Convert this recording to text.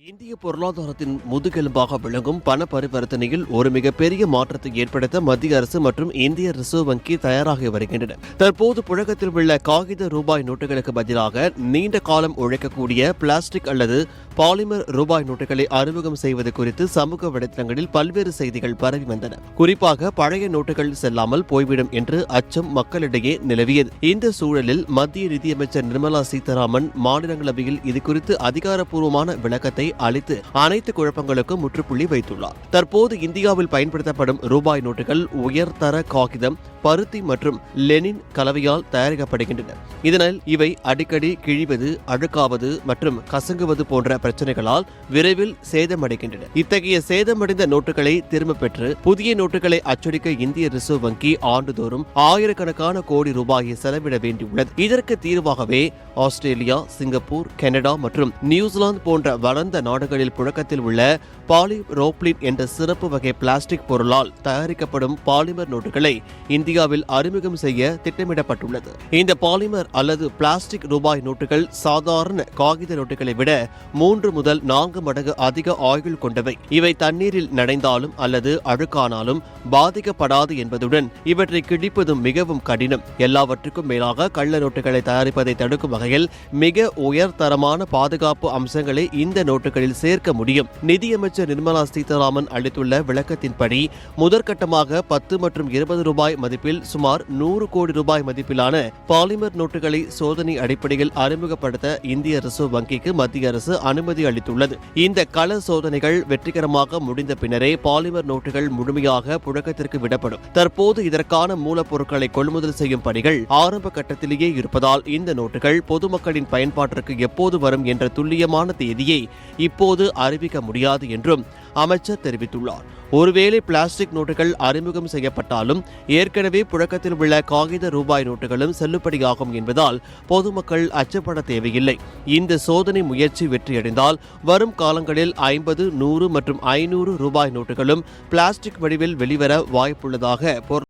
இந்திய பொருளாதாரத்தின் முதுகெலும்பாக விளங்கும் பண பரிவர்த்தனையில் ஒரு மிகப்பெரிய மாற்றத்தை ஏற்படுத்த மத்திய அரசு மற்றும் இந்திய ரிசர்வ் வங்கி தயாராகி வருகின்றன. தற்போது புழக்கத்தில் உள்ள காகித ரூபாய் நோட்டுகளுக்கு பதிலாக நீண்ட காலம் உழைக்கக்கூடிய பிளாஸ்டிக் அல்லது பாலிமர் ரூபாய் நோட்டுகளை அறிமுகம் செய்வது குறித்து சமூக வலைதளங்களில் பல்வேறு செய்திகள் பரவி வந்தன. குறிப்பாக பழைய நோட்டுகள் செல்லாமல் போய்விடும் என்று அச்சம் மக்களிடையே நிலவியது. இந்த சூழலில் மத்திய நிதியமைச்சர் நிர்மலா சீதாராமன் மாநிலங்களவையில் இதுகுறித்து அதிகாரப்பூர்வமான விளக்கத்தை அளித்து அனைத்து குழப்பங்களுக்கும் முற்றுப்புள்ளி வைத்துள்ளார். தற்போது இந்தியாவில் பயன்படுத்தப்படும் ரூபாய் நோட்டுகள் உயர்தர காகிதம், பருத்தி மற்றும் லெனின் கலவையால் தயாரிக்கப்படுகின்றன. இதனால் இவை அடிக்கடி கிழிவது, அழுக்காவது மற்றும் கசங்குவது போன்ற பிரச்சனைகளால் விரைவில் சேதமடைகின்றன. இத்தகைய சேதமடைந்த நோட்டுகளை திரும்ப பெற்று புதிய நோட்டுகளை அச்சடிக்க இந்திய ரிசர்வ் வங்கி ஆண்டுதோறும் ஆயிரக்கணக்கான கோடி ரூபாயை செலவிட வேண்டியுள்ளது. இதற்கு தீர்வாகவே ஆஸ்திரேலியா, சிங்கப்பூர், கனடா மற்றும் நியூசிலாந்து போன்ற வளர்ந்த நாடுகளில் புழக்கத்தில் உள்ள பாலிரோப்ளின் என்ற சிறப்பு வகை பிளாஸ்டிக் பொருளால் தயாரிக்கப்படும் பாலிமர் நோட்டுகளை இந்தியாவில் அறிமுகம் செய்ய திட்டமிடப்பட்டுள்ளது. இந்த பாலிமர் அல்லது பிளாஸ்டிக் ரூபாய் நோட்டுகள் சாதாரண காகித நோட்டுகளை விட 3 முதல் 4 மடங்கு அதிக ஆயுள் கொண்டவை. இவை தண்ணீரில் நனைந்தாலும் அல்லது அழுக்கானாலும் பாதிக்கப்படாது என்பதுடன் இவற்றை கிழிப்பதும் மிகவும் கடினம். எல்லாவற்றுக்கும் மேலாக கள்ள நோட்டுகளை தயாரிப்பதை தடுக்கும் வகையில் மிக உயர்தரமான பாதுகாப்பு அம்சங்களை இந்த நோட்டுகளில் சேர்க்க முடியும். நிதியமைச்சர் நிர்மலா சீதாராமன் அளித்துள்ள விளக்கத்தின்படி முதற்கட்டமாக 10 மற்றும் 20 ரூபாய் மதிப்பில் சுமார் 100 கோடி ரூபாய் மதிப்பிலான பாலிமர் நோட்டுகளை சோதனை அடிப்படையில் அறிமுகப்படுத்த இந்திய ரிசர்வ் வங்கிக்கு மத்திய அரசு அனுமதி அளித்துள்ளது. இந்த கள சோதனைகள் வெற்றிகரமாக முடிந்த பின்னரே பாலிமர் நோட்டுகள் முழுமையாக புழக்கத்திற்கு விடப்படும். தற்போது இதற்கான மூலப்பொருட்களை கொள்முதல் செய்யும் பணிகள் ஆரம்ப கட்டத்திலேயே இருப்பதால் இந்த நோட்டுகள் பொதுமக்களின் பயன்பாட்டிற்கு எப்போது வரும் என்ற துல்லியமான தேதியை இப்போது அறிவிக்க முடியாது என்றும் அமைச்சர் தெரிவித்துள்ளார். ஒருவேளை பிளாஸ்டிக் நோட்டுகள் அறிமுகம் செய்யப்பட்டாலும் ஏற்கனவே புழக்கத்தில் உள்ள காகித ரூபாய் நோட்டுகளும் செல்லுபடியாகும் என்பதால் பொதுமக்கள் அச்சப்பட தேவையில்லை. இந்த சோதனை முயற்சி வெற்றியடைந்தால் வரும் காலங்களில் 50, 100 மற்றும் 500 ரூபாய் நோட்டுகளும் பிளாஸ்டிக் வடிவில் வெளிவர வாய்ப்புள்ளதாக